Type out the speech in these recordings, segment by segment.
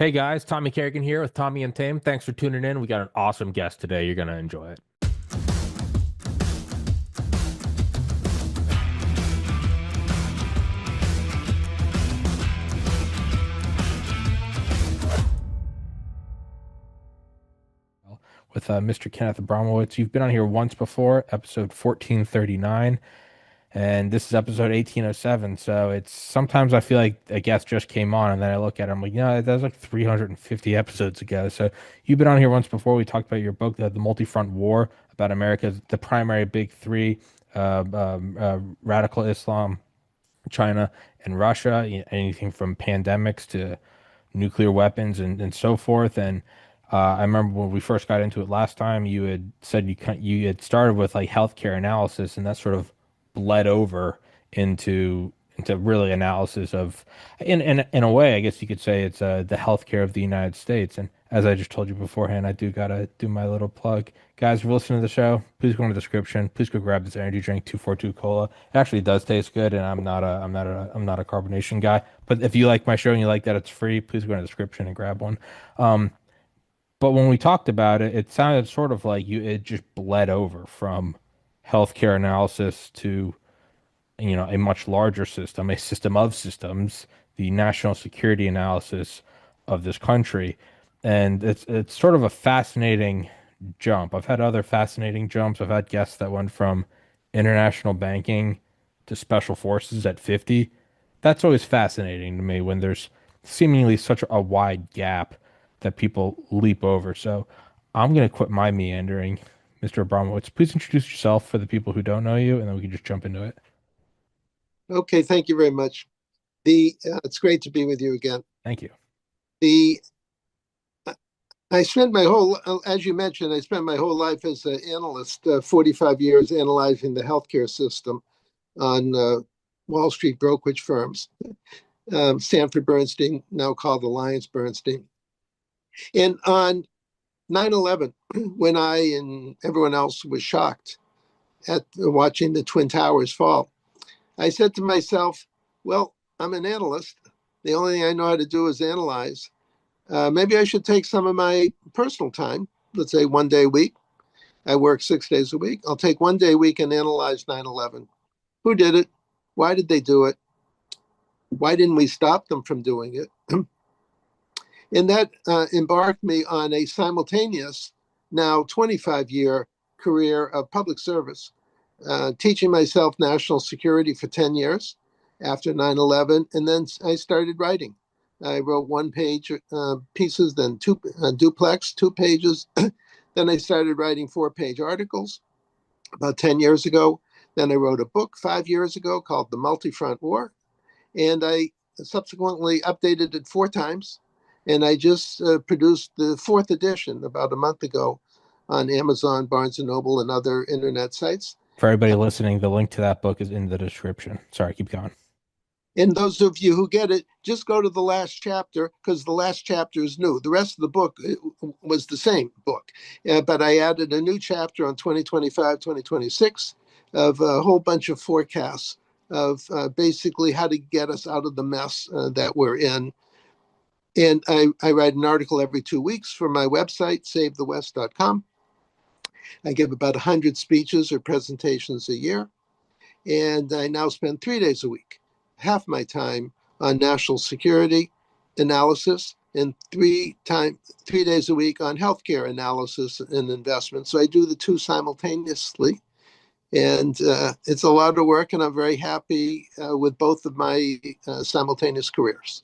Hey guys, Tommy Carrigan here with Tommy Untamed. Thanks for tuning in. We got an awesome guest today. You're going to enjoy it. With Mr. Kenneth Abramowitz. You've been on here once before, episode 1439, and this is episode 1807. So it's sometimes I feel like a guest just came on, and then I look at it, I'm like, that was like 350 episodes ago. So you've been on here once before. We talked about your book, The Multi-Front War, about America's the primary big three, radical Islam, China, and Russia, anything from pandemics to nuclear weapons and so forth. And I remember when we first got into it last time, you had said you had started with like healthcare analysis, and that sort of bled over into really analysis of, in a way, I guess you could say it's the healthcare of the United States. And as I just told you beforehand, I do gotta do my little plug. Guys, if you're listening to the show, please go in the description. Please go grab this energy drink, 242 Cola. It actually does taste good, and I'm not a carbonation guy. But if you like my show and you like that it's free, please go in the description and grab one. Um, but when we talked about it, it sounded sort of like it just bled over from healthcare analysis to, a much larger system, a system of systems, the national security analysis of this country. And it's sort of a fascinating jump. I've had other fascinating jumps. I've had guests that went from international banking to special forces at 50. That's always fascinating to me when there's seemingly such a wide gap that people leap over. So I'm going to quit my meandering. Mr. Abramowitz, please introduce yourself for the people who don't know you, and then we can just jump into it. Okay, thank you very much. It's great to be with you again. Thank you. The I spent my whole, as you mentioned, I spent my whole life as an analyst, 45 years analyzing the healthcare system on Wall Street brokerage firms, Sanford Bernstein, now called Alliance Bernstein. And on 9/11, when I and everyone else was shocked at watching the Twin Towers fall, I said to myself, well, I'm an analyst. The only thing I know how to do is analyze. Maybe I should take some of my personal time, let's say one day a week. I work 6 days a week. I'll take one day a week and analyze 9/11. Who did it? Why did they do it? Why didn't we stop them from doing it? And that embarked me on a simultaneous, now 25-year career of public service, teaching myself national security for 10 years after 9/11. And then I started writing. I wrote one-page pieces, then two duplex, 2 pages. Then I started writing 4-page articles about 10 years ago. Then I wrote a book 5 years ago called The Multi-Front War. And I subsequently updated it 4 times. And I just produced the 4th edition about a month ago on Amazon, Barnes& and Noble, and other internet sites. For everybody listening, the link to that book is in the description. Sorry, keep going. And those of you who get it, just go to the last chapter because the last chapter is new. The rest of the book was the same book, but I added a new chapter on 2025, 2026 of a whole bunch of forecasts of basically how to get us out of the mess that we're in. And I write an article every 2 weeks for my website, savethewest.com. I give about 100 speeches or presentations a year. And I now spend 3 days a week, half my time on national security analysis and 3 days a week on healthcare analysis and investment. So I do the two simultaneously. And it's a lot of work, and I'm very happy with both of my simultaneous careers.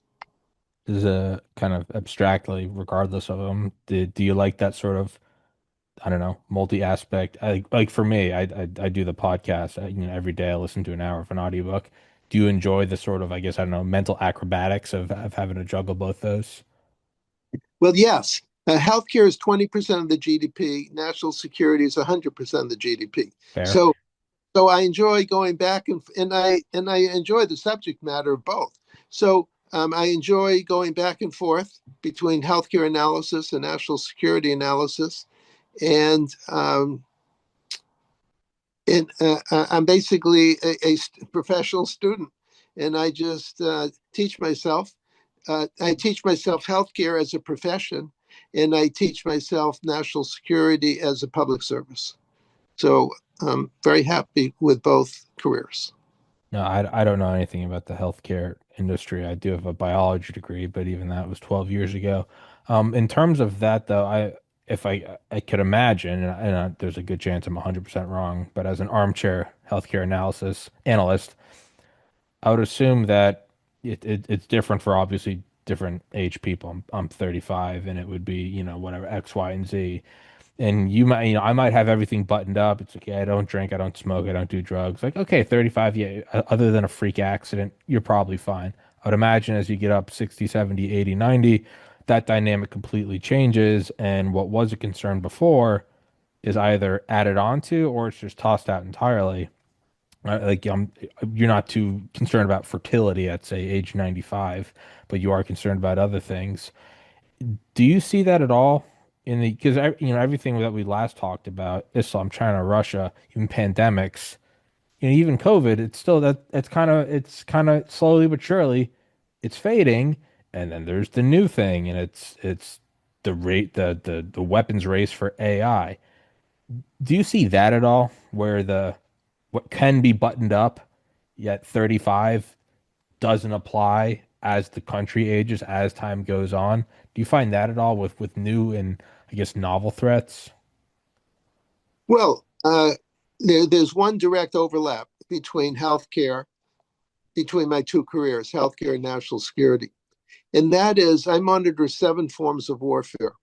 This is kind of abstractly, regardless of them. Do you like that sort of, I don't know, multi-aspect? Like for me, I do the podcast. Every day I listen to an hour of an audiobook. Do you enjoy the sort of, I guess, I don't know, mental acrobatics of having to juggle both those? Well, yes. Healthcare is 20% of the GDP. National security is 100% of the GDP. Fair. So I enjoy going back and I enjoy the subject matter of both. So I enjoy going back and forth between healthcare analysis and national security analysis. And I'm basically a professional student, and I just teach myself. I teach myself healthcare as a profession, and I teach myself national security as a public service. So I'm very happy with both careers. No, I don't know anything about the healthcare industry. I do have a biology degree, but even that was 12 years ago. In terms of that, though, if I could imagine, and there's a good chance I'm 100% wrong, but as an armchair healthcare analysis analyst, I would assume that it's different for obviously different age people. I'm 35, and it would be, whatever X, Y, and Z. And you might, I might have everything buttoned up. It's okay. I don't drink. I don't smoke. I don't do drugs. Like, okay, 35, yeah, other than a freak accident, you're probably fine. I would imagine as you get up 60, 70, 80, 90, that dynamic completely changes. And what was a concern before is either added onto or it's just tossed out entirely. Like, you're not too concerned about fertility at, say, age 95, but you are concerned about other things. Do you see that at all in the because everything that we last talked about, Islam, China, Russia, even pandemics, even COVID, it's still that it's kind of slowly but surely it's fading, and then there's the new thing, and it's the weapons race for AI. Do you see that at all, where the what can be buttoned up, yet 35 doesn't apply as the country ages, as time goes on. Do you find that at all with new and I guess novel threats? Well, there's one direct overlap between healthcare, between my two careers, healthcare and national security. And that is, I monitor 7 forms of warfare.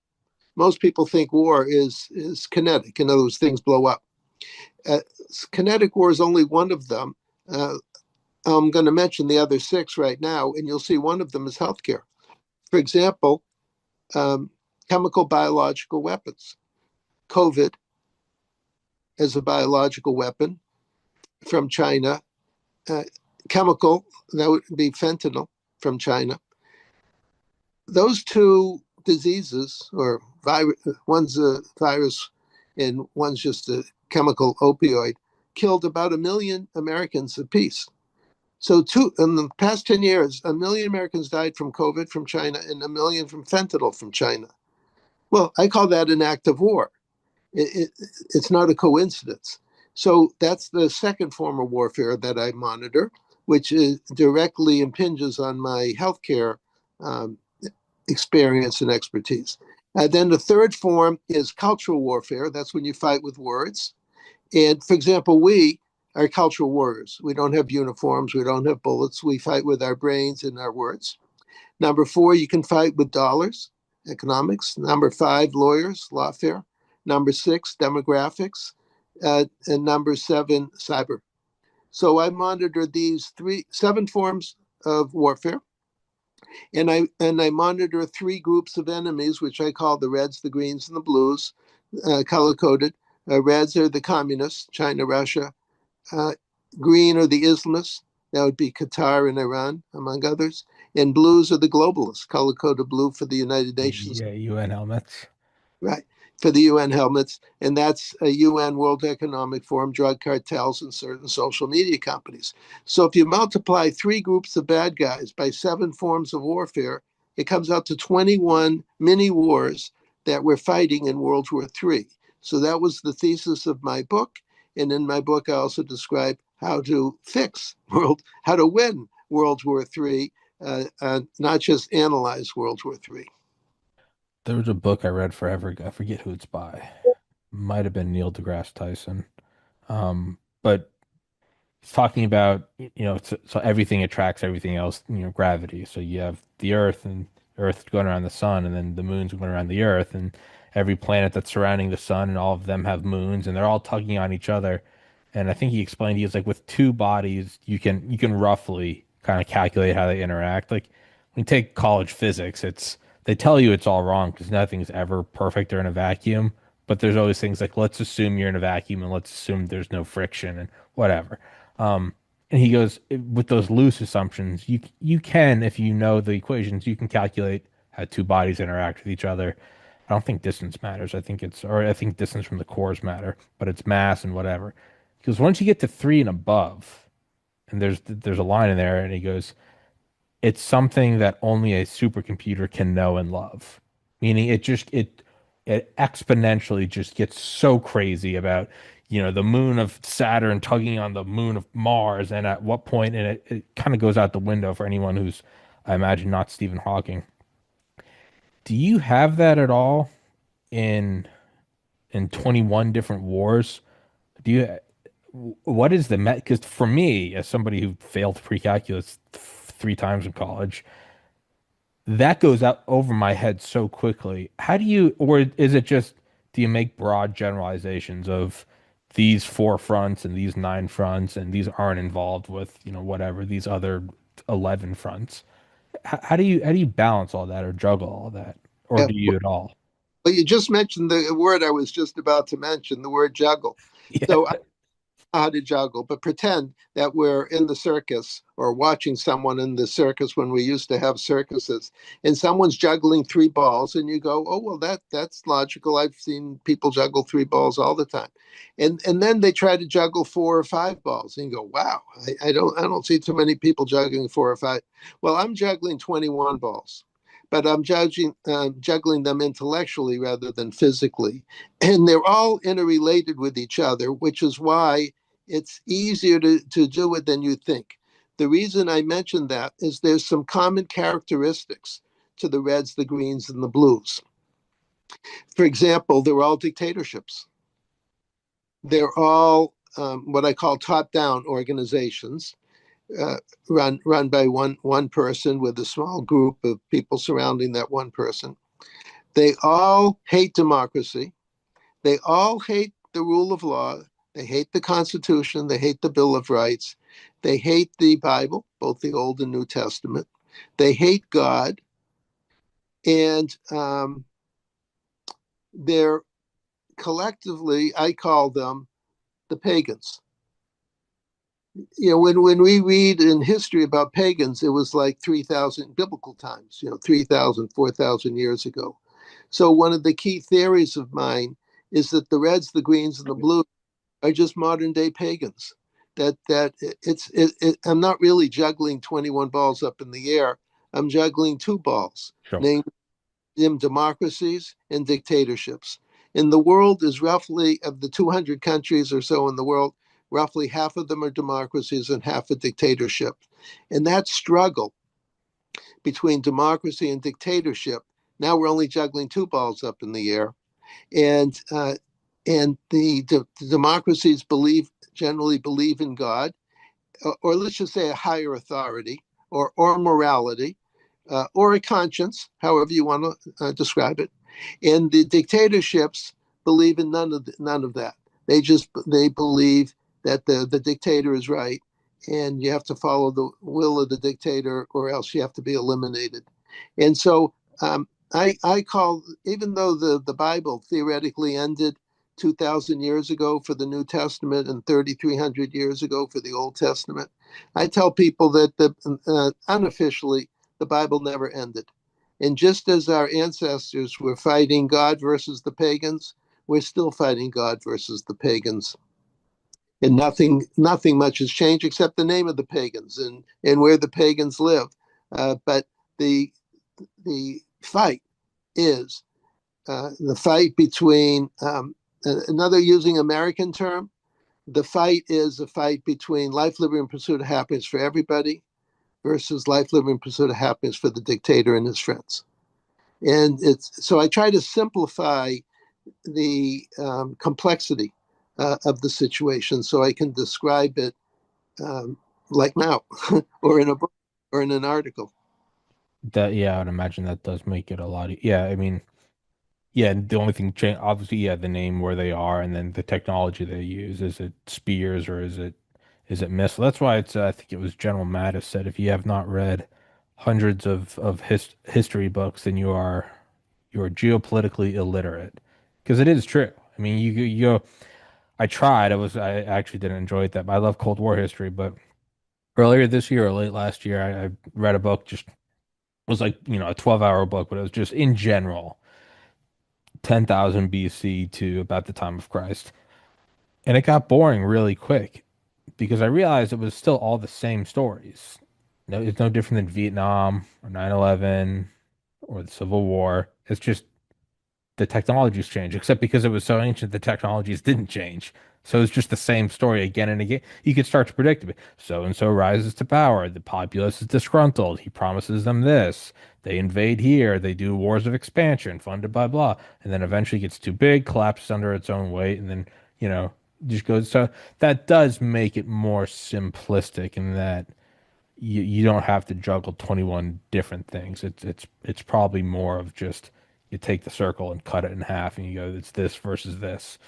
Most people think war is kinetic. In other words, things blow up. Uh, Kinetic war is only one of them. Uh, I'm going to mention the other 6 right now, and you'll see one of them is healthcare. For example, um, chemical biological weapons. COVID as a biological weapon from China. Uh, Chemical, that would be fentanyl from China. Those two diseases, or one's a virus and one's just a chemical opioid, killed about 1 million Americans apiece. So, in the past 10 years, 1 million Americans died from COVID from China and 1 million from fentanyl from China. Well, I call that an act of war. It's not a coincidence. So that's the second form of warfare that I monitor, which directly impinges on my healthcare um, experience and expertise. Then the third form is cultural warfare. That's when you fight with words. And for example, we are cultural warriors. We don't have uniforms. We don't have bullets. We fight with our brains and our words. Number 4, you can fight with dollars, economics. Number 5, lawyers, lawfare. Number 6, demographics. And number 7, cyber. So I monitor these 7 forms of warfare, and I monitor 3 groups of enemies, which I call the reds, the greens, and the blues, color coded. Reds are the communists, China, Russia. Uh, Green are the Islamists. That would be Qatar and Iran, among others. And blues are the globalists, color coded blue for the United Nations. Yeah, UN helmets. Right. For the UN helmets. And that's a UN World Economic Forum, drug cartels, and certain social media companies. So if you multiply 3 groups of bad guys by 7 forms of warfare, it comes out to 21 mini wars that we're fighting in World War III. So that was the thesis of my book. And in my book, I also describe how to how to win World War III, not just analyze World War III. There was a book I read forever ago. I forget who it's by. Might have been Neil deGrasse Tyson. But it's talking about, so everything attracts everything else, gravity. So you have the Earth and Earth going around the sun, and then the moon's going around the Earth, and every planet that's surrounding the sun, and all of them have moons, and they're all tugging on each other. And I think he explained he was like with 2 bodies, you can roughly kind of calculate how they interact. Like when you take college physics, they tell you it's all wrong because nothing's ever perfect or in a vacuum. But there's always things like let's assume you're in a vacuum and let's assume there's no friction and whatever. Um, and he goes with those loose assumptions, you can, if you know the equations, you can calculate how 2 bodies interact with each other. I don't think distance matters. I think distance from the cores matter, but it's mass and whatever. Because once you get to 3 and above, and there's a line in there, and he goes, it's something that only a supercomputer can know and love. Meaning it exponentially just gets so crazy about, the moon of Saturn tugging on the moon of Mars, and at what point, and it kind of goes out the window for anyone who's, I imagine, not Stephen Hawking. Do you have that at all in 21 different wars? Do you what is the met? Because for me, as somebody who failed pre-calculus three times in college, that goes out over my head so quickly. How do you, or is it just, do you make broad generalizations of these four fronts and these nine fronts, and these aren't involved with, whatever, these other 11 fronts? How do you balance all that or juggle all that? Or Yeah, do you at all? well, you just mentioned the word I was just about to mention, the word juggle. Yeah, So how to juggle, but pretend that we're in the circus or watching someone in the circus when we used to have circuses, and someone's juggling three balls, and you go, "Oh well, that's logical. I've seen people juggle three balls all the time," and then they try to juggle four or five balls, and you go, "Wow, I don't see too many people juggling four or five." Well, I'm juggling 21 balls. But I'm juggling them intellectually rather than physically. And they're all interrelated with each other, which is why it's easier to do it than you think. The reason I mentioned that is there's some common characteristics to the reds, the greens, and the blues. For example, they're all dictatorships. They're all what I call top-down organizations, run by one person with a small group of people surrounding that one person. They all hate democracy. They all hate the rule of law. They hate the Constitution. They hate the Bill of Rights. They hate the Bible, both the Old and New Testament. They hate God. And they're collectively, I call them the pagans. When we read in history about pagans, it was like 3,000 biblical times, 3,000, 4,000 years ago. So one of the key theories of mine is that the reds, the greens, and the blues are just modern day pagans. I'm not really juggling 21 balls up in the air. I'm juggling two balls, sure. namely them democracies and dictatorships. In the world is roughly of the 200 countries or so in the world, roughly half of them are democracies and half a dictatorship. And that struggle between democracy and dictatorship, now we're only juggling two balls up in the air, and the democracies generally believe in God, or let's just say a higher authority, or morality, or a conscience, however you want to describe it. And the dictatorships believe in none of that. They believe that the dictator is right, and you have to follow the will of the dictator, or else you have to be eliminated. And so I call, even though the Bible theoretically ended 2,000 years ago for the New Testament and 3,300 years ago for the Old Testament, I tell people that unofficially the Bible never ended. And just as our ancestors were fighting God versus the pagans, we're still fighting God versus the pagans. And nothing much has changed except the name of the pagans and where the pagans live. But the the fight is the fight between another using American term. The fight is a fight between life, liberty, and pursuit of happiness for everybody versus life, liberty, and pursuit of happiness for the dictator and his friends. And it's so I try to simplify the complexity of the situation so I can describe it um, like now, or in a book, or in an article. That, yeah, I would imagine that does make it a lot. Yeah, I mean, yeah, the only thing change, obviously, yeah, the name where they are, and then the technology they use. Is it spears or is it missile? That's why it's. I think it was General Mattis said, if you have not read hundreds of history books, then you are geopolitically illiterate. Because it is true. I mean, you go. I tried. I actually didn't enjoy it that. But I love Cold War history. But earlier this year or late last year, I read a book. Just, it was like, a 12-hour book, but it was just in general 10,000 BC to about the time of Christ. And it got boring really quick because I realized it was still all the same stories. No, it's no different than Vietnam or 9/11 or the Civil War. It's just the technologies changed, except because it was so ancient, the technologies didn't change. So it's just the same story again and again. You could start to predict it. So and so rises to power. The populace is disgruntled. He promises them this. They invade here. They do wars of expansion funded by blah. And then eventually gets too big, collapses under its own weight, and then, you know, just goes. So that does make it more simplistic in that you don't have to juggle 21 different things. It's probably more of just you take the circle and cut it in half and you go, it's this versus this.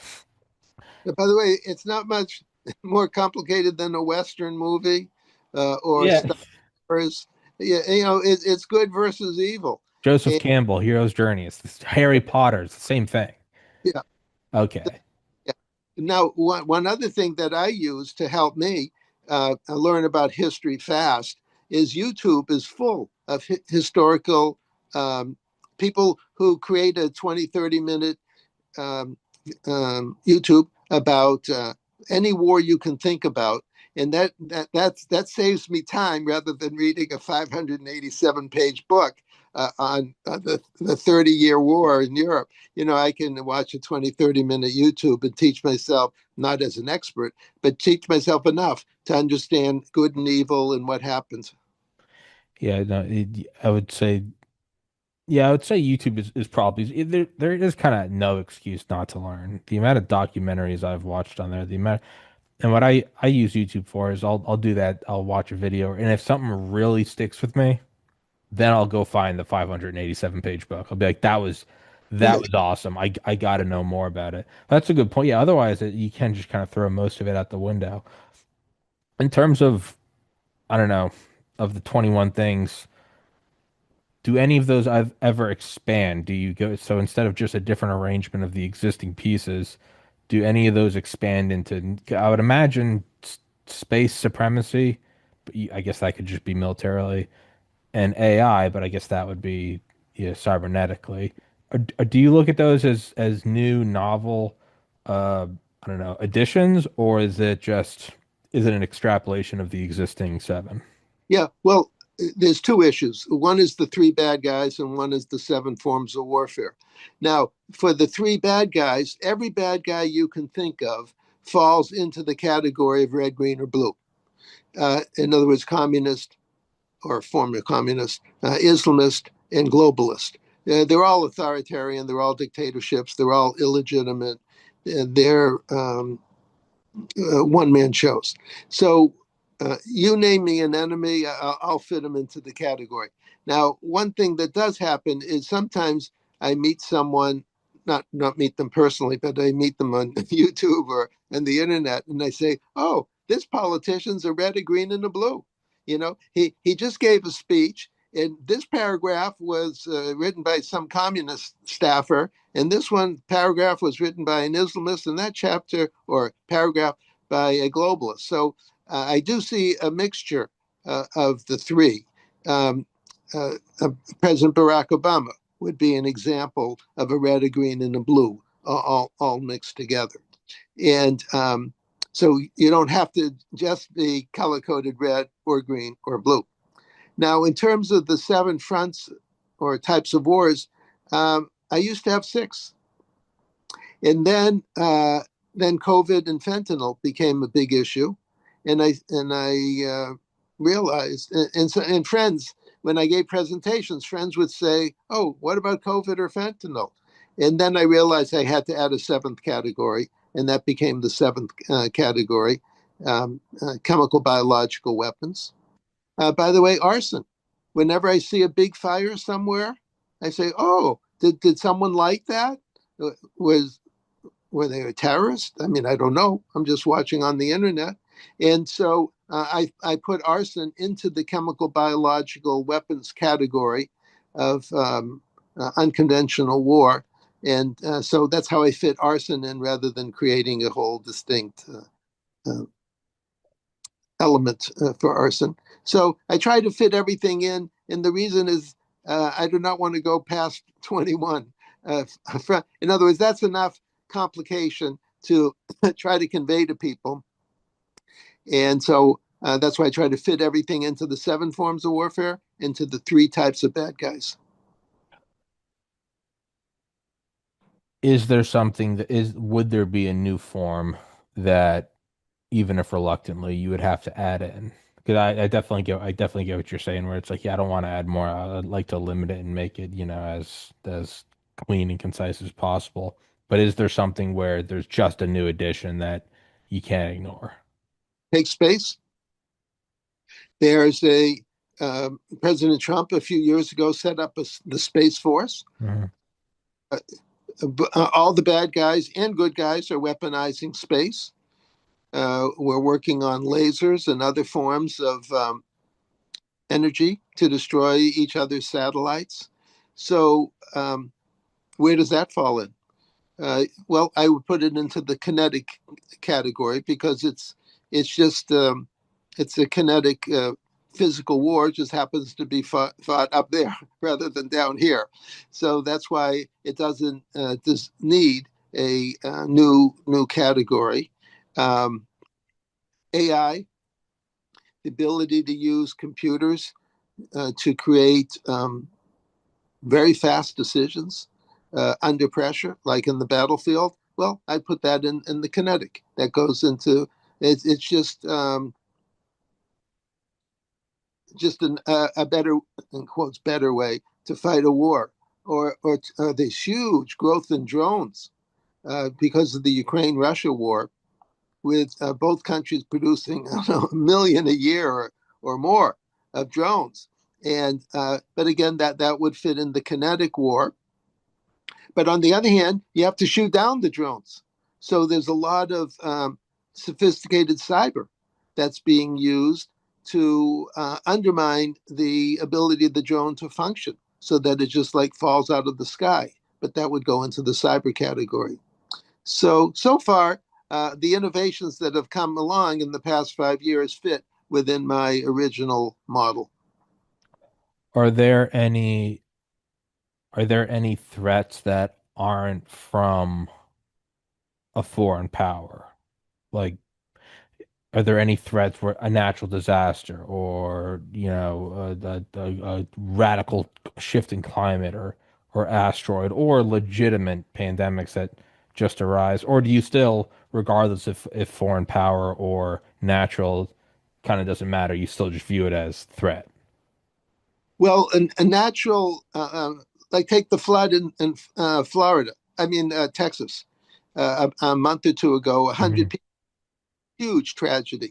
By the way, it's not much more complicated than a Western movie or Yeah. Star Wars. Yeah, it's good versus evil. Joseph And Campbell, Hero's Journey. It's Harry Potter. It's the same thing. yeah, Okay. yeah. Now, one other thing that I use to help me learn about history fast is YouTube is full of historical people who create a 20, 30 minute um, YouTube about any war you can think about, and that saves me time rather than reading a 587-page book on the 30-year war in Europe. I can watch a 20, 30-minute YouTube and teach myself, not as an expert, but teach myself enough to understand good and evil and what happens. Yeah, no, I would say, yeah, I would say YouTube is probably there is kind of no excuse not to learn. The amount of documentaries I've watched on there, the amount and what I use YouTube for is I'll do that. I'll watch a video, and if something really sticks with me, then I'll go find the 587 page book. I'll be like, that was awesome. I got to know more about it. That's a good point. Yeah, otherwise you can just kind of throw most of it out the window. In terms of, I don't know, of the 21 things, do any of those I've ever expand? Do you go so instead of just a different arrangement of the existing pieces, do any of those expand into, I would imagine space supremacy, but I guess that could just be militarily and AI, but I guess that would be, yeah, cybernetically. Do you look at those as new novel, I don't know, additions, or is it an extrapolation of the existing seven? Yeah, well, there's two issues. One is the three bad guys, and one is the seven forms of warfare. Now, for the three bad guys, every bad guy you can think of falls into the category of red, green, or blue. In other words, communist or former communist, Islamist, and globalist. They're all authoritarian. They're all dictatorships. They're all illegitimate. They're one man shows. So you name me an enemy, I'll fit them into the category. Now, one thing that does happen is sometimes I meet someone, not meet them personally, but I meet them on YouTube or on the internet, and I say, "Oh, this politician's a red, a green, and a blue." He just gave a speech, and this paragraph was written by some communist staffer, and this one paragraph was written by an Islamist, and that chapter or paragraph by a globalist. So I do see a mixture of the three. Um, uh, uh, President Barack Obama would be an example of a red, a green, and a blue, all mixed together. And so you don't have to just be color coded red or green or blue. Now, in terms of the seven fronts or types of wars, I used to have six. And then COVID and fentanyl became a big issue, and I realized, and friends, when I gave presentations, friends would say, "Oh, what about COVID or fentanyl?" And then I realized I had to add a seventh category, and that became the seventh category: chemical biological weapons. By the way, arson. Whenever I see a big fire somewhere, I say, "Oh, did someone light that? Was were they a terrorist? I mean, I don't know. I'm just watching on the internet." And so I put arson into the chemical biological weapons category of unconventional war. And so that's how I fit arson in rather than creating a whole distinct uh, element for arson. So I try to fit everything in. And the reason is I do not want to go past 21. In other words, that's enough complication to try to convey to people. And so That's why I try to fit everything into the seven forms of warfare, into the three types of bad guys. Is there something that is, would there be a new form that even if reluctantly you would have to add in? Because I definitely get what you're saying where it's like, yeah, I don't want to add more. I'd like to limit it and make it, as clean and concise as possible. But is there something where there's just a new addition that you can't ignore? Take space. There's a President Trump a few years ago set up the Space Force. Mhm. Uh, all the bad guys and good guys are weaponizing space. We're working on lasers and other forms of energy to destroy each other's satellites. So, where does that fall in? Well, I would put it into the kinetic category because it's just it's a kinetic physical war. It just happens to be fought up there rather than down here. So that's why it doesn't just need a new category. Um, AI, the ability to use computers to create very fast decisions under pressure, like in the battlefield. Well, I put that in the kinetic. That goes into it's just a better, in quotes, better way to fight a war, or this huge growth in drones because of the Ukraine-Russia war, with both countries producing a million a year or more of drones. And but again, that would fit in the kinetic war. But on the other hand, you have to shoot down the drones. So there's a lot of sophisticated cyber that's being used to undermine the ability of the drone to function so that it just like falls out of the sky. But that would go into the cyber category. So far, the innovations that have come along in the past 5 years fit within my original model. Are there any are there any threats that aren't from a foreign power? Like, are there any threats where a natural disaster or, a radical shift in climate or asteroid or legitimate pandemics that just arise? Or do you still, regardless if foreign power or natural kind of doesn't matter, you still just view it as threat? Well, a natural, like take the flood in Florida, I mean, Texas, a month or two ago, 100 Mhm. people, huge tragedy.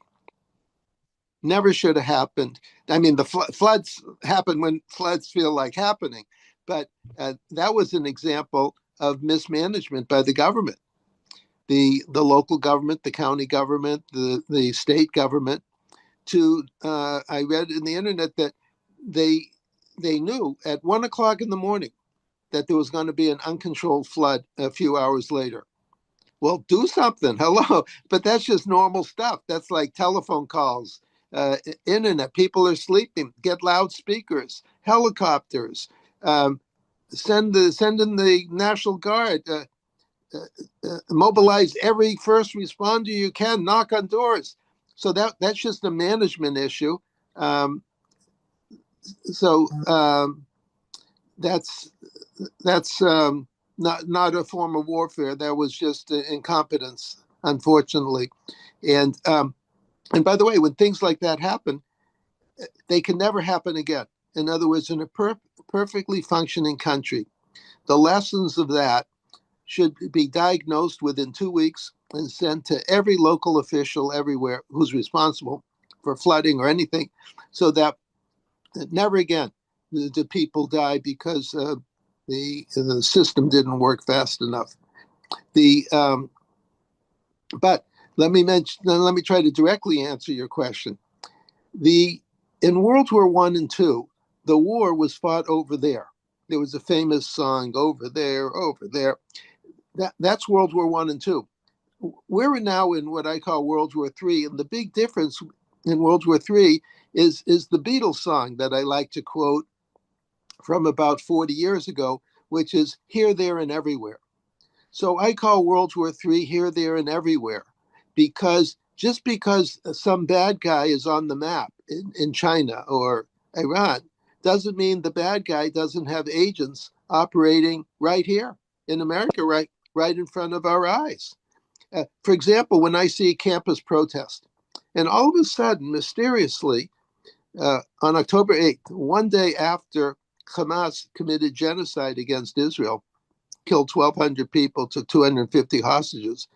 Never should have happened. I mean, the floods happen when floods feel like happening, but that was an example of mismanagement by the government, the local government, the county government, the state government. I read in the internet that they they knew at 1 o'clock in the morning that there was going to be an uncontrolled flood a few hours later. Well, do something. Hello. But that's just normal stuff. That's like telephone calls, internet. People are sleeping. Get loudspeakers, helicopters. Um, send in the National Guard. Mobilize every first responder you can. Knock on doors. So that's just a management issue. Um, so that's not a form of warfare. That was just incompetence, unfortunately. And and by the way, when things like that happen, they can never happen again. In other words, in a perfectly functioning country, the lessons of that should be diagnosed within 2 weeks and sent to every local official everywhere who's responsible for flooding or anything, so that never again do people die because the system didn't work fast enough. The But let me try to directly answer your question. The In World War One and Two, the war was fought over there. There was a famous song, "Over There, Over There." That's World War One and Two. We're now in what I call World War Three, and the big difference in World War Three is the Beatles song that I like to quote from about 40 years ago, which is "Here, There, and Everywhere." So I call World War III "Here, There, and Everywhere" because just because some bad guy is on the map in China or Iran doesn't mean the bad guy doesn't have agents operating right here in America, right in front of our eyes. For example, when I see a campus protest, and all of a sudden, mysteriously, on October 8th, one day after Hamas committed genocide against Israel, killed 1,200 people, took 250 hostages,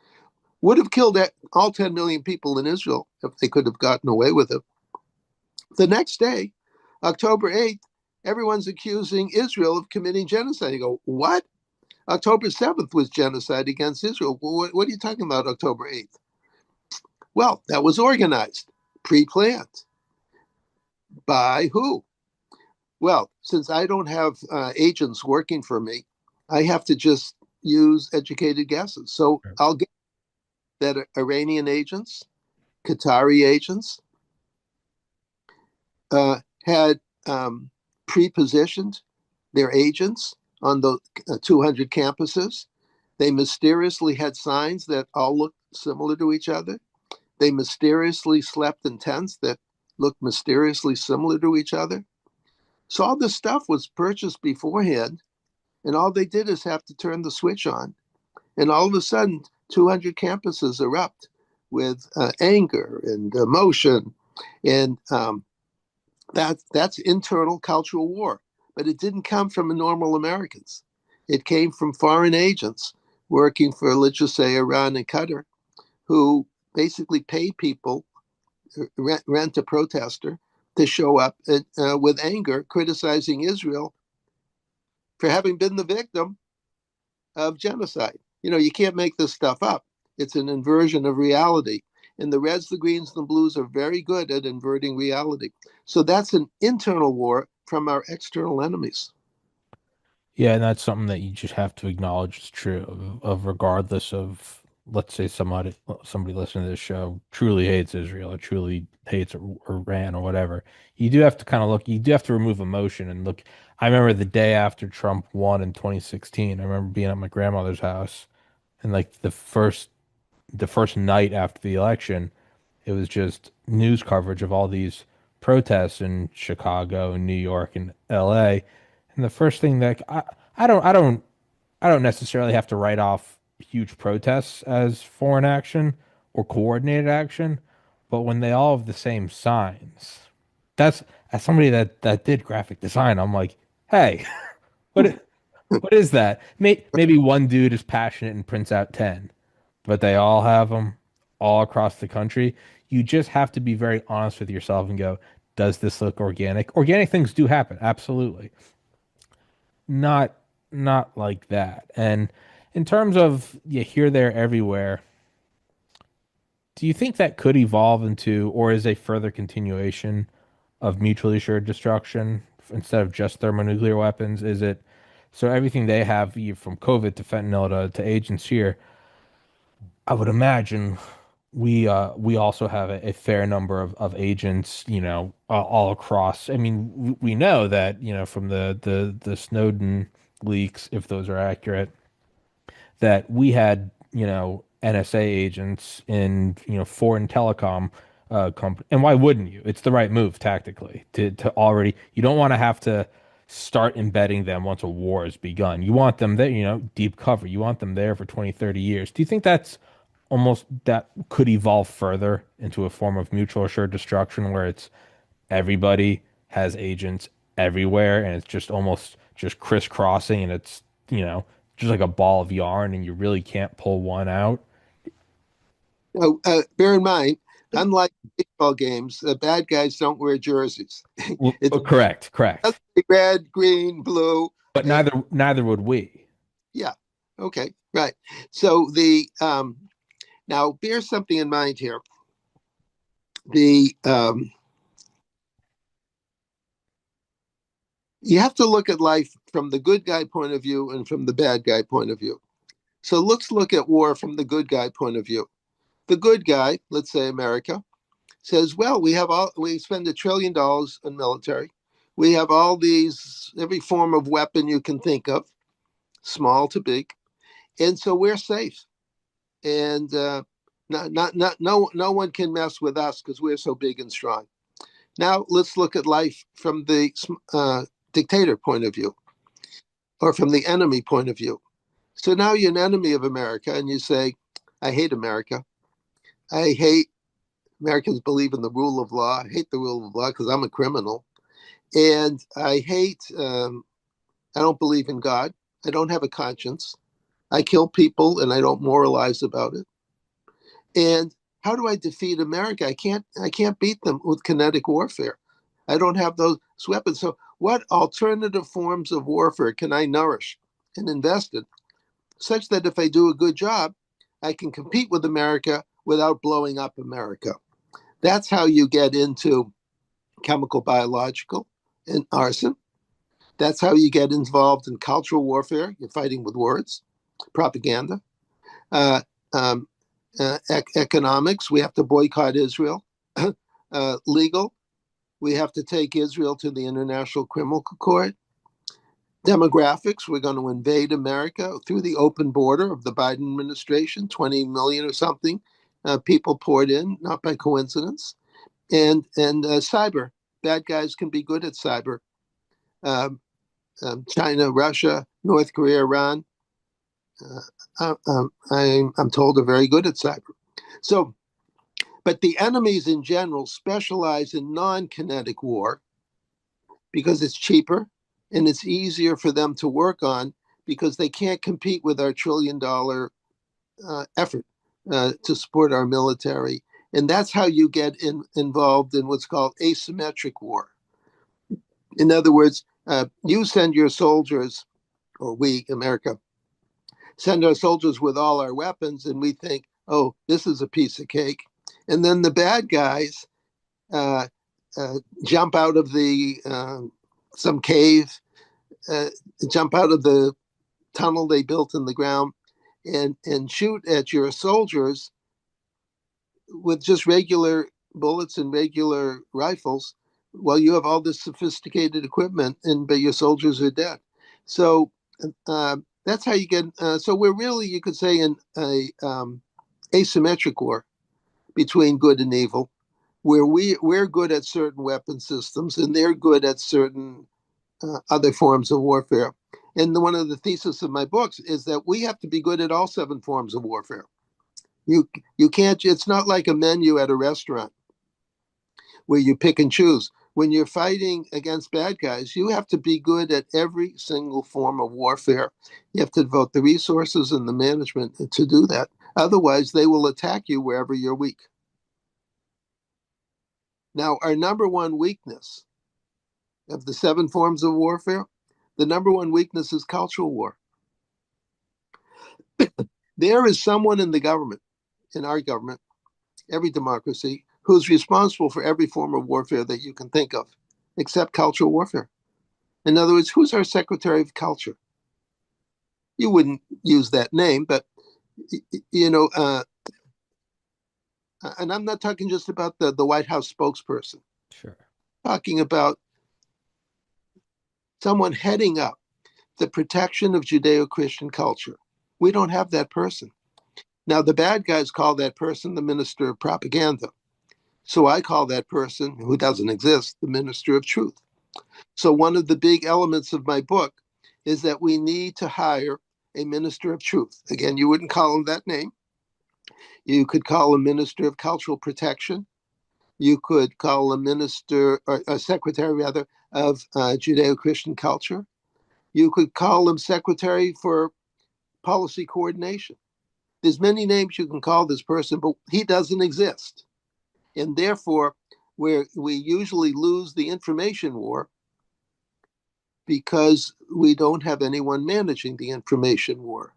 would have killed all 10 million people in Israel if they could have gotten away with it. The next day, October 8th, everyone's accusing Israel of committing genocide. You go, what? October 7th was genocide against Israel. What are you talking about, October 8th? Well, that was organized, pre planned. By who? Well, since I don't have agents working for me, I have to just use educated guesses. So I'll get that Iranian agents, Qatari agents, had pre-positioned their agents on the 200 campuses. They mysteriously had signs that all looked similar to each other. They mysteriously slept in tents that looked mysteriously similar to each other. So all this stuff was purchased beforehand, and all they did is have to turn the switch on. And all of a sudden, 200 campuses erupt with anger and emotion. And that's internal cultural war. But it didn't come from normal Americans. It came from foreign agents working for, let's just say, Iran and Qatar, who basically pay people, rent a protester, to show up with anger, criticizing Israel for having been the victim of genocide. You can't make this stuff up. It's an inversion of reality. And the reds, the greens, and the blues are very good at inverting reality. So that's an internal war from our external enemies. Yeah, and that's something that you just have to acknowledge is true of regardless of, let's say somebody listening to this show truly hates Israel or truly hates Iran or whatever. You do have to kind of look, you do have to remove emotion and look. I remember the day after Trump won in 2016, I remember being at my grandmother's house and like the first night after the election, it was just news coverage of all these protests in Chicago and New York and LA. And the first thing that I don't I don't I don't necessarily have to write off huge protests as foreign action or coordinated action, but when they all have the same signs, that's as somebody that did graphic design, I'm like, hey, what what is that? Maybe one dude is passionate and prints out 10, but they all have them all across the country. You just have to be very honest with yourself and go, does this look organic? Organic things do happen, absolutely. Not not like that. And in terms of here, there, everywhere, do you think that could evolve into, or is a further continuation of mutually assured destruction instead of just thermonuclear weapons? Is it so everything they have, from COVID to fentanyl to agents here? I would imagine we also have a fair number of agents, all across. I mean, we know that, from the Snowden leaks, if those are accurate, that we had, NSA agents in, foreign telecom company. And why wouldn't you? It's the right move tactically to already, you don't want to have to start embedding them once a war has begun. You want them there, deep cover. You want them there for 20, 30 years. Do you think that could evolve further into a form of mutual assured destruction where it's everybody has agents everywhere and it's just almost just crisscrossing and it's, just like a ball of yarn and you really can't pull one out? Bear in mind, unlike baseball games, the bad guys don't wear jerseys. It's Correct, correct. red, green, blue, But and neither would we. yeah, okay, right. So the now bear something in mind here. The You have to look at life from the good guy point of view and from the bad guy point of view. So let's look at war from the good guy point of view. The good guy, let's say America, says, well, we spend $1 trillion in military. We have all these, every form of weapon you can think of, small to big. And so we're safe. And No one can mess with us because we're so big and strong. Now let's look at life from the dictator point of view, or from the enemy point of view. So now you're an enemy of America, and you say, "I hate America. I hate Americans believe in the rule of law. I hate the rule of law because I'm a criminal, and I hate. I don't believe in God. I don't have a conscience. I kill people, and I don't moralize about it. And how do I defeat America? I can't beat them with kinetic warfare. I don't have those weapons. So what alternative forms of warfare can I nourish and invest in such that if I do a good job, I can compete with America without blowing up America? That's how you get into chemical, biological, and arson. That's how you get involved in cultural warfare. You're fighting with words, propaganda. Uh, um, Economics, we have to boycott Israel. Legal, we have to take Israel to the International Criminal Court. Demographics, we're going to invade America through the open border of the Biden administration, 20 million or something people poured in, not by coincidence. And cyber, bad guys can be good at cyber. Um, China, Russia, North Korea, Iran, I'm told are very good at cyber. So, but the enemies in general specialize in non-kinetic war because it's cheaper and it's easier for them to work on because they can't compete with our $1 trillion effort to support our military. And that's how you get involved in what's called asymmetric war. In other words, you send your soldiers, or we, America, send our soldiers with all our weapons, and we think, oh, this is a piece of cake. And then the bad guys uh, jump out of the some cave, uh, jump out of the tunnel they built in the ground, and shoot at your soldiers with just regular bullets and regular rifles, while you have all this sophisticated equipment, and but your soldiers are dead. So that's how you get. So we're really, you could say, in a asymmetric war between good and evil, where we're good at certain weapon systems and they're good at certain other forms of warfare. And one of the theses of my books is that we have to be good at all 7 forms of warfare. You you can't. It's not like a menu at a restaurant where you pick and choose. When you're fighting against bad guys, you have to be good at every single form of warfare. You have to devote the resources and the management to do that. Otherwise, they will attack you wherever you're weak. Now, our number one weakness of the 7 forms of warfare, the number one weakness is cultural war. There is someone in the government, in our government, every democracy, who's responsible for every form of warfare that you can think of, except cultural warfare. In other words, who's our Secretary of Culture? You wouldn't use that name, but you know, and I'm not talking just about the White House spokesperson. Sure. I'm talking about someone heading up the protection of Judeo-Christian culture. We don't have that person. Now, the bad guys call that person the minister of propaganda. So I call that person, who doesn't exist, the minister of truth. So one of the big elements of my book is that we need to hire a minister of truth. Again, you wouldn't call him that name. You could call him minister of cultural protection. You could call him minister, or a secretary rather, of Judeo-Christian culture. You could call him secretary for policy coordination. There's many names you can call this person, but he doesn't exist. And therefore, we usually lose the information war because we don't have anyone managing the information war.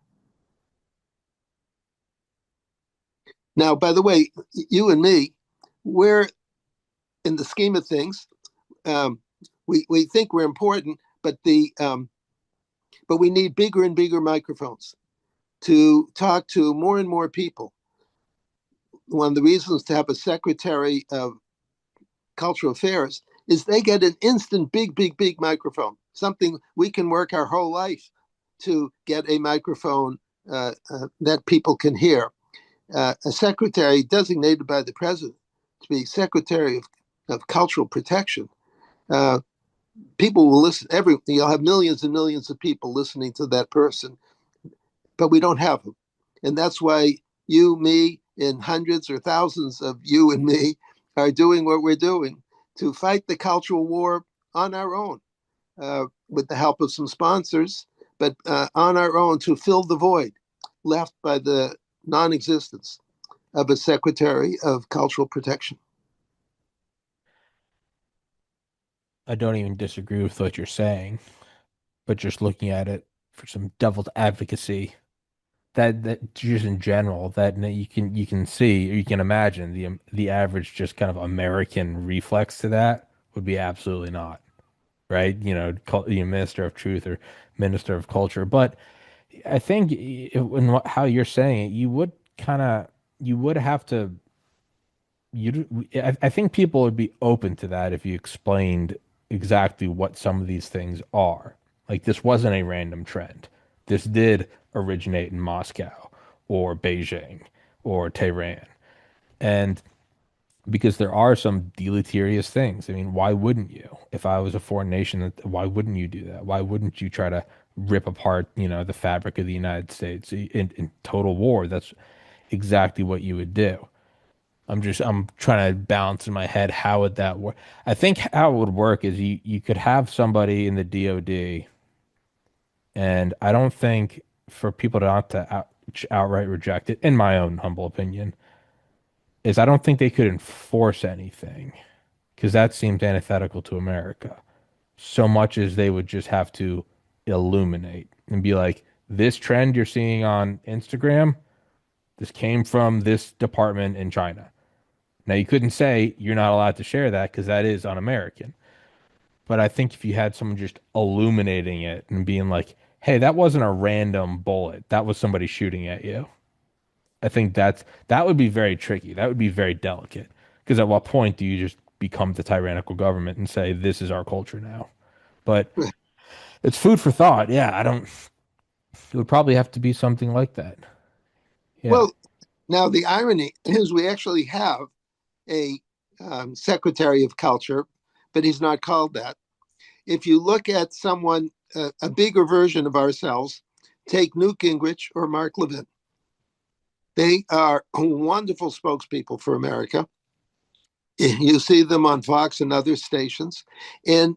Now, by the way, you and me, we're in the scheme of things. Um, we think we're important, but but we need bigger and bigger microphones to talk to more and more people. One of the reasons to have a secretary of cultural affairs is they get an instant big microphone, something we can work our whole life to get a microphone that people can hear. A secretary designated by the president to be secretary of cultural protection. Uh, People will listen. You'll have millions and millions of people listening to that person, but we don't have them, and that's why you, me, and hundreds or thousands of you and me are doing what we're doing to fight the cultural war on our own, with the help of some sponsors, but on our own to fill the void left by the non-existence of a Secretary of Cultural Protection. I don't even disagree with what you're saying, but just looking at it for some devil's advocacy, that just in general, that you can see or you can imagine the average just kind of American reflex to that would be absolutely not, right? Minister of truth or minister of culture. But I think in how you're saying it, you would have to I think people would be open to that if you explained exactly what some of these things are. Like this wasn't a random trend. This did originate in Moscow or Beijing or Tehran. And because there are some deleterious things. I mean, why wouldn't you? If I was a foreign nation, why wouldn't you do that? Why wouldn't you try to rip apart, the fabric of the United States in total war? That's exactly what you would do. I'm trying to balance in my head how would that work. I think how it would work is you could have somebody in the DoD, and I don't think for people to not to outright reject it, in my own humble opinion, is I don't think they could enforce anything because that seems antithetical to America. So much as they would just have to illuminate and be like, this trend you're seeing on Instagram, this came from this department in China. Now, you couldn't say you're not allowed to share that because that is un-American. But I think if you had someone just illuminating it and being like, hey, that wasn't a random bullet, that was somebody shooting at you. I think that would be very tricky. That would be very delicate. Because at what point do you just become the tyrannical government and say, this is our culture now? But it's food for thought. Yeah, I don't, it would probably have to be something like that. Yeah. Well, now the irony is we actually have a Secretary of Culture, but he's not called that. If you look at someone, a bigger version of ourselves, take Newt Gingrich or Mark Levin. They are wonderful spokespeople for America. You see them on Fox and other stations, and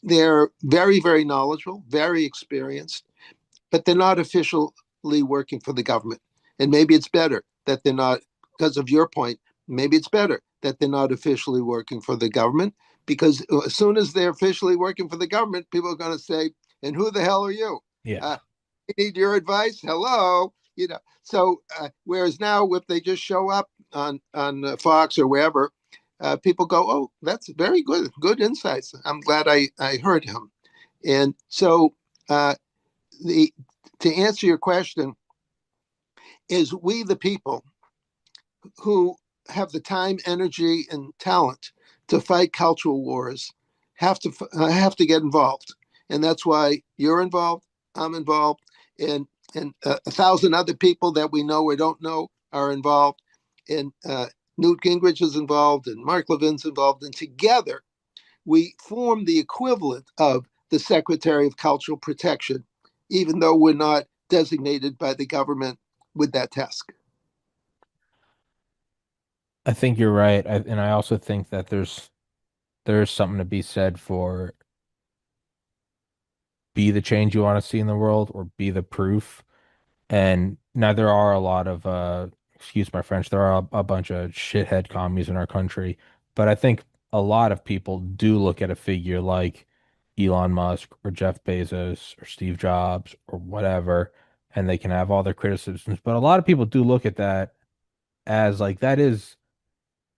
they're very, very knowledgeable, very experienced, but they're not officially working for the government. And maybe it's better that they're not, because of your point, maybe it's better that they're not officially working for the government, because as soon as they're officially working for the government, people are going to say, and who the hell are you? Yeah. I need your advice. Hello. So whereas now, if they just show up on Fox or wherever, people go, "Oh, that's very good insights. I'm glad I heard him." And so, the to answer your question, is we the people who have the time, energy, and talent to fight cultural wars have to get involved, and that's why you're involved. I'm involved, and a thousand other people that we know or don't know are involved, and Newt Gingrich is involved, and Mark Levin's involved, and together we form the equivalent of the Secretary of Cultural Protection, even though we're not designated by the government with that task. I think you're right. And I also think that there's something to be said for be the change you want to see in the world or be the proof. And now there are a lot of excuse my French, there are a bunch of shithead commies in our country, but I think a lot of people do look at a figure like Elon Musk or Jeff Bezos or Steve Jobs or whatever, and they can have all their criticisms, but a lot of people do look at that as like that is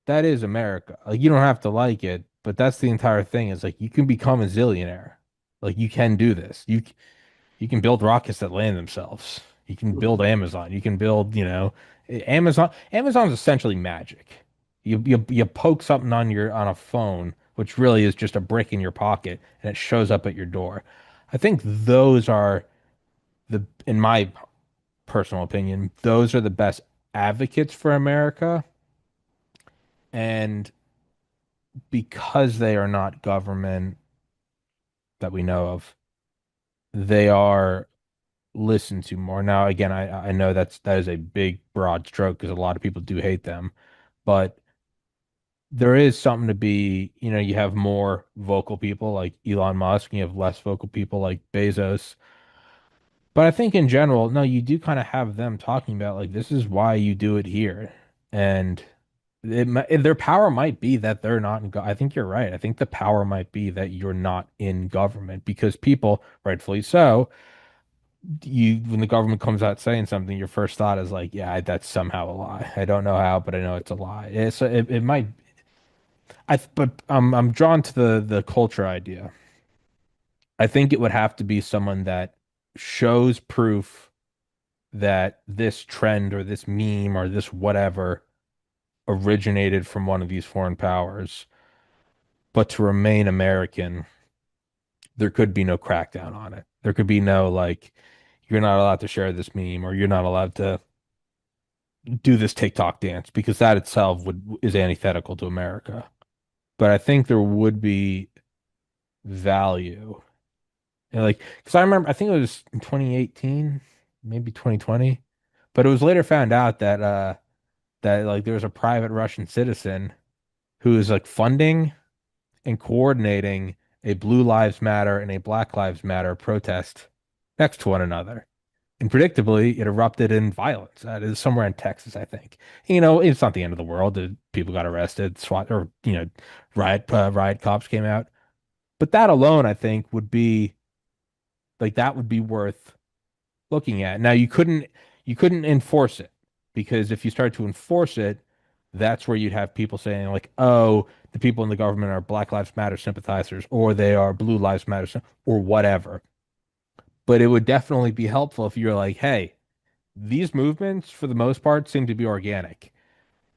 America. Like you don't have to like it, but that's the entire thing. Is like you can become a zillionaire. Like you can do this. You can build rockets that land themselves. You can build Amazon. You can build, Amazon. Amazon's essentially magic. You poke something on a phone, which really is just a brick in your pocket, and it shows up at your door. I think those are in my personal opinion, those are the best advocates for America. And because they are not government that we know of, they are listened to more. Now, again, I know that is a big broad stroke because a lot of people do hate them, but there is something to be, you have more vocal people like Elon Musk, and you have less vocal people like Bezos. But I think in general, no, you do kind of have them talking about like this is why you do it here. And their power might be that they're not in I think you're right. I think the power might be that you're not in government because people, rightfully so, when the government comes out saying something, your first thought is like, yeah, that's somehow a lie. I don't know how, but I know it's a lie. It might but I'm drawn to the culture idea. I think it would have to be someone that shows proof that this trend or this meme or this whatever originated from one of these foreign powers, but to remain American, there could be no crackdown on it. There could be no like, you're not allowed to share this meme or you're not allowed to do this TikTok dance because that itself would is antithetical to America. But I think there would be value. And like, because I remember, I think it was in 2018, maybe 2020, but it was later found out that like there was a private Russian citizen who is like funding and coordinating a Blue Lives Matter and a Black Lives Matter protest next to one another. And predictably, it erupted in violence. That is somewhere in Texas, I think. It's not the end of the world. People got arrested, SWAT or riot cops came out. But that alone, I think, would be like that would be worth looking at. Now you couldn't enforce it because if you start to enforce it, that's where you'd have people saying like, "Oh, the people in the government are Black Lives Matter sympathizers or they are Blue Lives Matter or whatever." But it would definitely be helpful if you're like, "Hey, these movements for the most part seem to be organic.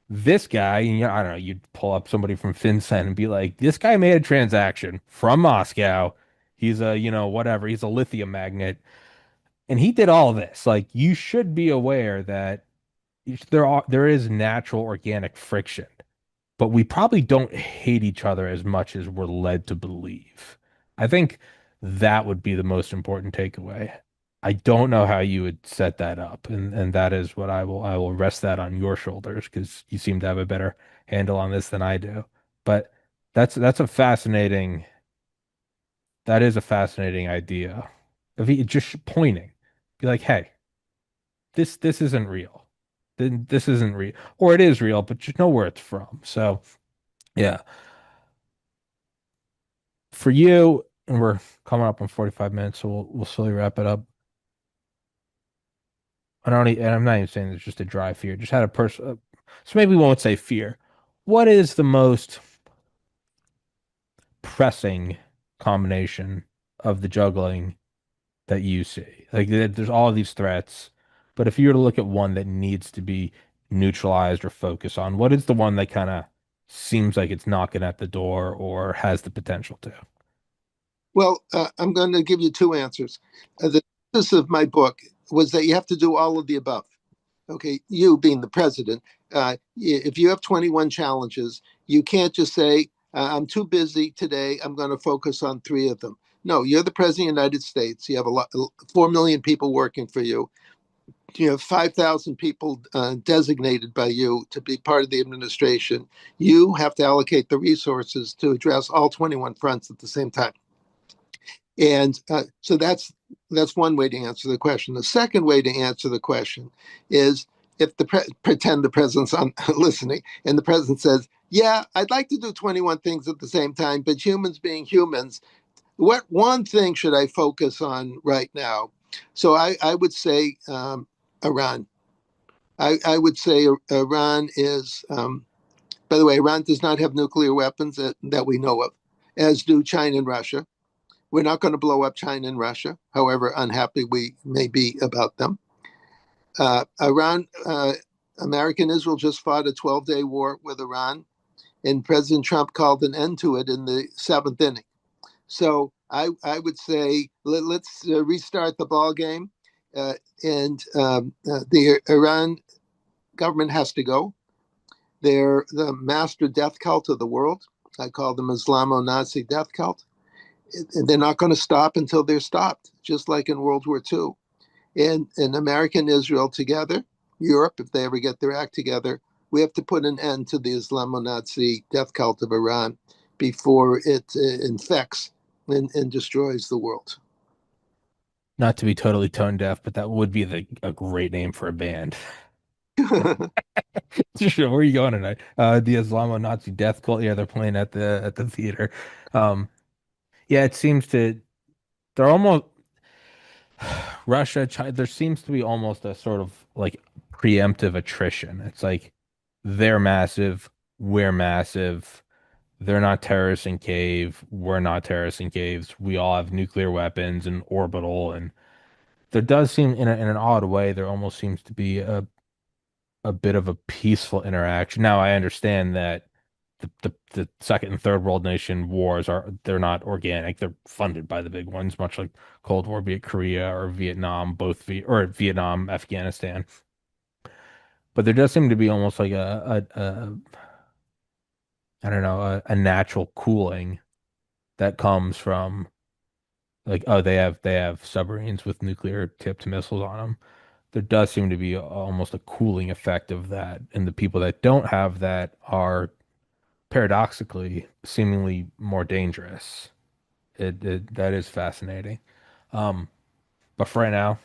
This guy, I don't know, you'd pull up somebody from FinCEN and be like, this guy made a transaction from Moscow. He's a, whatever, he's a lithium magnet and he did all this. Like you should be aware that there is natural organic friction, but we probably don't hate each other as much as we're led to believe. I think that would be the most important takeaway. I don't know how you would set that up, and that is what I will rest that on your shoulders because you seem to have a better handle on this than I do. But that's a fascinating that is a fascinating idea. If he just pointing, be like, hey, this isn't real. Then this isn't real, or it is real, but you know where it's from. So yeah, for you, and we're coming up on 45 minutes, so we'll slowly wrap it up. And I'm not even saying it's just a dry fear. Just had a person, so maybe we won't say fear. What is the most pressing combination of the juggling that you see? Like there's all of these threats, but if you were to look at one that needs to be neutralized or focus on, what is the one that kind of seems like it's knocking at the door or has the potential to? Well, I'm going to give you two answers. The thesis of my book was that you have to do all of the above. Okay, you being the president, if you have 21 challenges, you can't just say, I'm too busy today. I'm going to focus on three of them. No, you're the president of the United States. You have 4 million people working for you. You have 5,000 people designated by you to be part of the administration. You have to allocate the resources to address all 21 fronts at the same time. And so that's one way to answer the question. The second way to answer the question is if pretend the president's listening and the president says, "Yeah, I'd like to do 21 things at the same time, but humans being humans, what one thing should I focus on right now?" So I would say Iran. I would say Iran is. By the way, Iran does not have nuclear weapons that we know of, as do China and Russia. We're not going to blow up China and Russia, however unhappy we may be about them. Iran, America and Israel just fought a 12-day war with Iran, and President Trump called an end to it in the seventh inning. So I would say let's restart the ball game. The Iran government has to go. They're the master death cult of the world. I call them Islamo-Nazi death cult. And they're not going to stop until they're stopped, just like in World War II. And America and Israel together, Europe, if they ever get their act together, we have to put an end to the Islamo-Nazi death cult of Iran before it infects and destroys the world. Not to be totally tone deaf, but that would be a great name for a band. Where are you going tonight? The Islamo-Nazi death cult. Yeah, they're playing at the theater. Um, yeah, it seems to they're almost Russia, China, there seems to be almost a sort of like preemptive attrition. It's like they're massive, we're massive. They're not terrorists in cave, we're not terrorists in caves. We all have nuclear weapons and orbital, and there does seem in an odd way there almost seems to be a bit of a peaceful interaction. Now I understand that the second and third world nation wars they're not organic. They're funded by the big ones, much like Cold War, be it Korea or Vietnam, or Vietnam, Afghanistan. But there does seem to be almost like a I don't know, a natural cooling that comes from like, oh, they have submarines with nuclear tipped missiles on them. There does seem to be almost a cooling effect of that, and the people that don't have that are paradoxically seemingly more dangerous. It that is fascinating. Um, but for right now,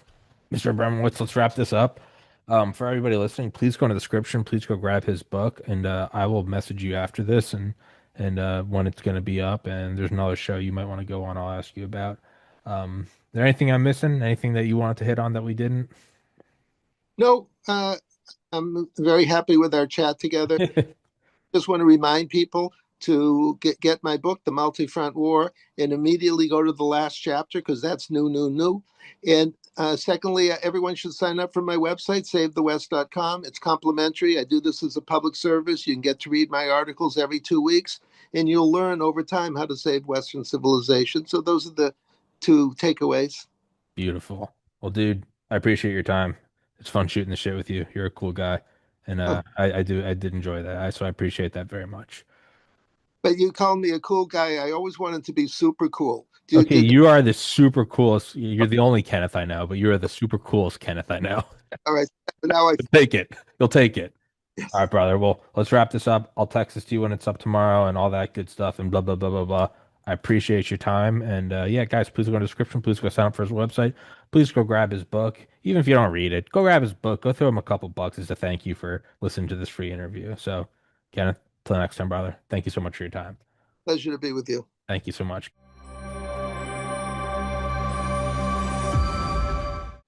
Mr. Abramowitz, let's wrap this up. For everybody listening, please go in the description. Please go grab his book, and I will message you after this and when it's going to be up. And there's another show you might want to go on. I'll ask you about. Is there anything I'm missing? Anything that you wanted to hit on that we didn't? No, I'm very happy with our chat together. Just want to remind people to get my book, The Multi-Front War, and immediately go to the last chapter because that's new, new, new. And secondly, everyone should sign up for my website, savethewest.com. It's complimentary. I do this as a public service. You can get to read my articles every 2 weeks, and you'll learn over time how to save Western civilization. So those are the two takeaways. Beautiful. Well, dude, I appreciate your time. It's fun shooting the shit with you. You're a cool guy, and Oh, I did enjoy that. So I appreciate that very much. but you call me a cool guy. I always wanted to be super cool. Okay, you are the super coolest. You're the only Kenneth I know, but you are the super coolest Kenneth I know. all right. Now I You'll take it. You'll take it. All yes, right, brother. Well, let's wrap this up. I'll text this to you when it's up tomorrow and all that good stuff and blah, blah, blah, blah, blah. I appreciate your time. And yeah, guys, please go in the description. Please go sign up for his website. Please go grab his book. Even if you don't read it, go grab his book. Go throw him a couple bucks as a thank you for listening to this free interview. So, Kenneth, till next time, brother. Thank you so much for your time. pleasure to be with you. Thank you so much.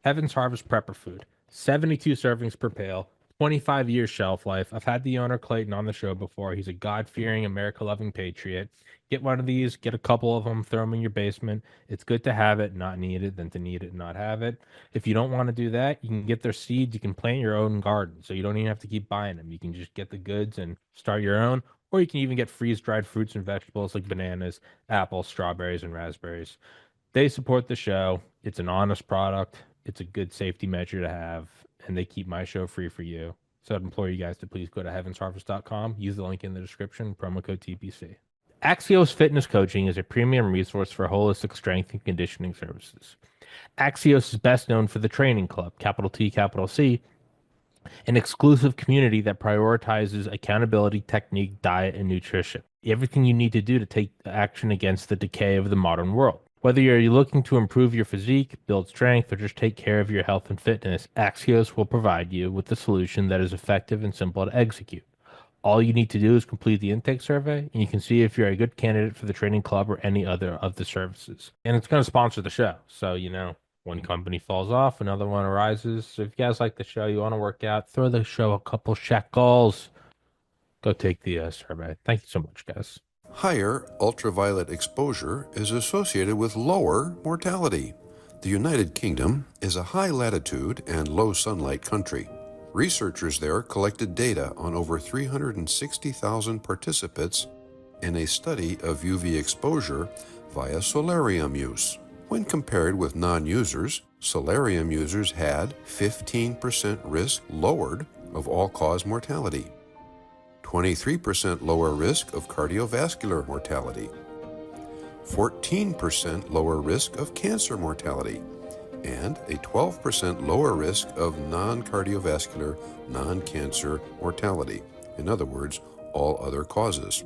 Heaven's Harvest Prepper Food, 72 servings per pail, 25 years shelf life. I've had the owner Clayton on the show before. He's a God-fearing, America-loving patriot. Get one of these, get a couple of them, throw them in your basement. It's good to have it, not need it, than to need it and not have it. If you don't want to do that, you can get their seeds. You can plant your own garden, so you don't even have to keep buying them. You can just get the goods and start your own, or you can even get freeze-dried fruits and vegetables like bananas, apples, strawberries, and raspberries. They support the show. It's an honest product. It's a good safety measure to have, and they keep my show free for you. So I'd implore you guys to please go to heavensharvest.com, use the link in the description, promo code TPC. Axios Fitness Coaching is a premium resource for holistic strength and conditioning services. Axios is best known for the Training Club, capital T, capital C, an exclusive community that prioritizes accountability, technique, diet, and nutrition. Everything you need to do to take action against the decay of the modern world. Whether you're looking to improve your physique, build strength, or just take care of your health and fitness, Axios will provide you with a solution that is effective and simple to execute. All you need to do is complete the intake survey, and you can see if you're a good candidate for the training club or any other of the services. And it's going to sponsor the show. So, one company falls off, another one arises. So if you guys like the show, you want to work out, throw the show a couple shekels. Go take the survey. Thank you so much, guys. Higher ultraviolet exposure is associated with lower mortality. The United Kingdom is a high latitude and low sunlight country. Researchers there collected data on over 360,000 participants in a study of UV exposure via solarium use. When compared with non-users, Solarium users had 15% risk lowered of all-cause mortality, 23% lower risk of cardiovascular mortality, 14% lower risk of cancer mortality, and a 12% lower risk of non-cardiovascular, non-cancer mortality. In other words, all other causes.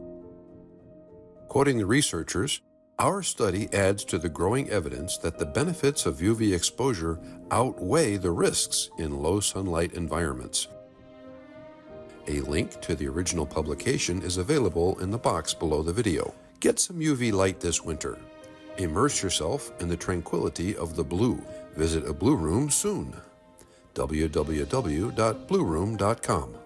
Quoting the researchers, our study adds to the growing evidence that the benefits of UV exposure outweigh the risks in low sunlight environments. A link to the original publication is available in the box below the video. Get some UV light this winter. Immerse yourself in the tranquility of the blue. Visit a blue room soon. www.blueroom.com